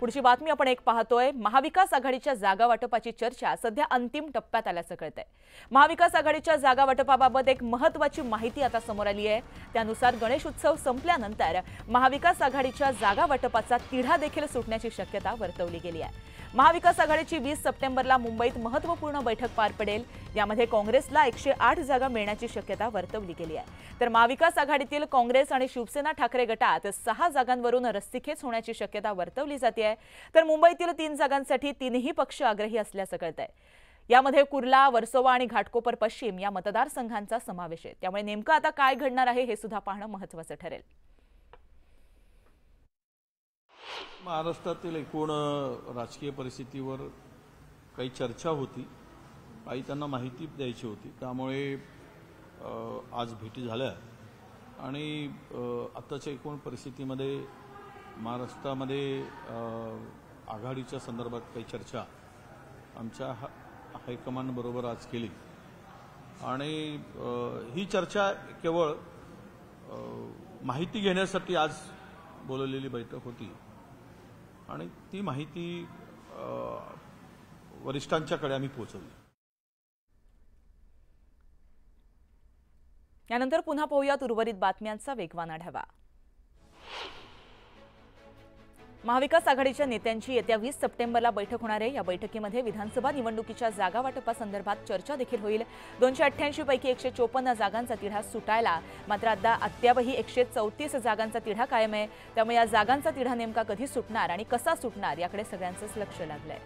पुढची बातमी आपण एक पाहतोय। महाविकास आघाडीच्या जागा वाटपाची चर्चा सध्या अंतिम टप्प्यात आल्याचं कळतंय। महाविकास आघाडीच्या जागा वाटपाबाबत एक महत्त्वाची माहिती आता समोर आली आहे। त्यानुसार गणेश उत्सव संपल्यानंतर महाविकास आघाडीच्या जागा वाटपाचा तिढा देखील सुटण्याची शक्यता वर्तवली गेली आहे। महाविकास आघाडीची 20 सप्टेंबरला मुंबईत महत्त्वपूर्ण बैठक पार पडेल। यामध्ये काँग्रेसला 108 जागा मिळण्याची शक्यता वर्तवली गेली आहे। तर महाविकास आघाडीतील काँग्रेस आणि शिवसेना ठाकरे गटात 6 जागांवरून रस्सीखेच होण्याची शक्यता वर्तवली जाते। तर मुंबईतील 3 जागांसाठी तीनही पक्ष आग्रही असल्याचं कळतंय। यामध्ये कुर्ला, वर्सोवा आणि घाटकोपर पश्चिम या मतदारसंघांचा समावेश आहे। त्यामुळे नेमकं आता काय घडणार आहे हे सुद्धा पाहणं महत्त्वाचं ठरेल। महाराष्ट्रातील एकूण राजकीय परिस्थितीवर काही चर्चा होती, काही त्यांना माहिती द्यायची होती, त्यामुळे आज भेटी झाल्या आणि आताच्या एकूण परिस्थितीमध्ये महाराष्ट्रामध्ये आघाडीच्या संदर्भात काही चर्चा आमच्या हायकमांडबरोबर आज केली आणि ही चर्चा केवळ माहिती घेण्यासाठी आज बोलवलेली बैठक होती आणि ती माहिती वरिष्ठांच्याकडे आम्ही पोहोचवली। यानंतर पुन्हा पाहूयात उर्वरित बातम्यांचा वेगवान आढावा। महाविकास आघाडीच्या नेत्यांची येत्या 20 सप्टेंबरला बैठक होणार आहे। या बैठकीमध्ये विधानसभा निवडणुकीच्या जागा वाटपासंदर्भात चर्चा देखील होईल। 288 पैकी 154 जागांचा तिढा सुटायला मात्र अद्यापही 134 जागांचा तिढा कायम आहे। त्यामुळे या जागांचा तिढा नेमका कधी सुटणार आणि कसा सुटणार याकडे सगळ्यांचंच लक्ष लागलंय।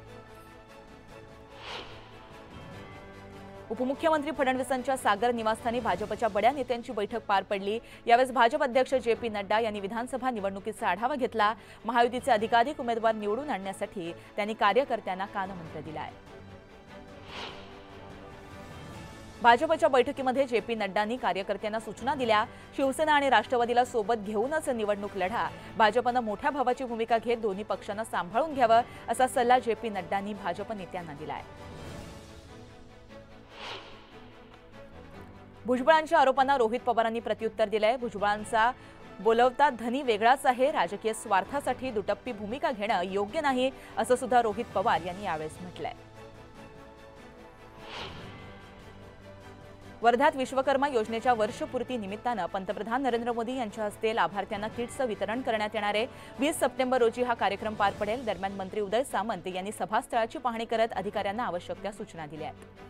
उपमुख्यमंत्री फडणवीसांच्या सागर निवासस्थानी भाजपच्या बड्या नेत्यांची बैठक पार पडली। यावेळी भाजप अध्यक्ष जे.पी. नड्डा यांनी विधानसभा निवडणुकीचा आढावा घेतला। महायुतीचे अधिकाधिक उमेदवार निवडून आणण्यासाठी त्यांनी कार्यकर्त्यांना कानमंत्र दिलाय। भाजपच्या बैठकीमध्ये जे.पी. नड्डांनी कार्यकर्त्यांना सूचना दिल्या। शिवसेना आणि राष्ट्रवादीला सोबत घेऊनच निवडणूक लढा। भाजपनं मोठ्या भावाची भूमिका घेत दोन्ही पक्षांना सांभाळून घ्यावं असा सल्ला जे.पी. नड्डांनी भाजप नेत्यांना दिलाय। भुजबळांच्या आरोपांना रोहित पवारांनी प्रत्युत्तर दिलंय। भुजबळांचा बोलवता धनी वेगळाच आहे, राजकीय स्वार्थासाठी दुटप्पी भूमिका घेणं योग्य नाही असं सुद्धा रोहित पवार यांनी यावेळी म्हटलंय। वर्ध्यात विश्वकर्मा योजनेच्या वर्षपूर्ती निमित्तानं पंतप्रधान नरेंद्र मोदी यांच्या हस्ते लाभार्थ्यांना किट्सचं वितरण करण्यात येणार आहे। 20 सप्टेंबर रोजी हा कार्यक्रम पार पडेल। दरम्यान मंत्री उदय सामंत यांनी सभास्थळाची पाहणी करत अधिकाऱ्यांना आवश्यक त्या सूचना दिल्या आहेत।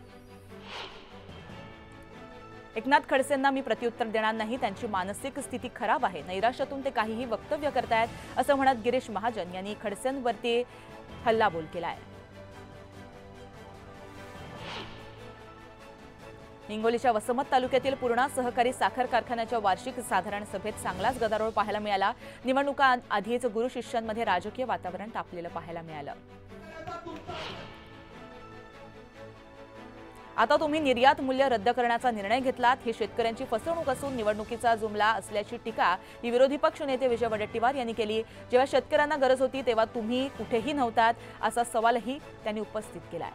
एकनाथ खडसेंना मी प्रत्युत्तर देणार नाही, त्यांची मानसिक स्थिती खराब आहे, नैराश्यातून ते काहीही वक्तव्य करतायत असं म्हणत गिरीश महाजन यांनी खडसेंवरती हल्लाबोल केलाय। हिंगोलीच्या वसमत तालुक्यातील पूर्णा सहकारी साखर कारखान्याच्या वार्षिक साधारण सभेत चांगलाच गदारोळ पाहायला मिळाला। निवडणुका आधीच गुरु शिष्यांमध्ये राजकीय वातावरण तापलेलं पाहायला मिळालं। आता तुम्ही निर्यात मूल्य रद्द करण्याचा निर्णय घेतलात, ही शेतकऱ्यांची फसवणूक असून निवडणुकीचा जुमला असल्याची टीका विरोधी पक्ष नेते विजय वडेट्टीवार यांनी केली। जेव्हा शेतकऱ्यांना गरज होती तेव्हा तुम्ही कुठेही नव्हतात असा सवालही त्यांनी उपस्थित केलाय।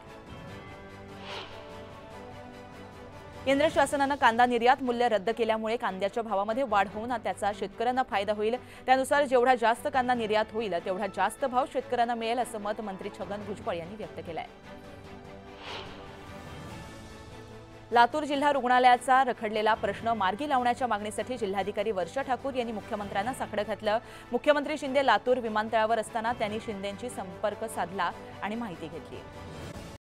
केंद्र शासनानं कांदा निर्यात मूल्य रद्द केल्यामुळे कांद्याच्या भावामध्ये वाढ होऊन त्याचा शेतकऱ्यांना फायदा होईल। त्यानुसार जेवढा जास्त कांदा निर्यात होईल तेवढा जास्त भाव शेतकऱ्यांना मिळेल असं मत मंत्री छगन भुजबळ यांनी व्यक्त केलंय। लातूर जिल्हा रुग्णालयाचा रखडलेला प्रश्न मार्गी लावण्याच्या मागणीसाठी जिल्हाधिकारी वर्षा ठाकूर यांनी मुख्यमंत्र्यांना साकडं घातलं। मुख्यमंत्री शिंदे लातूर विमानतळावर असताना त्यांनी शिंदेंशी संपर्क साधला आणि माहिती घेतली।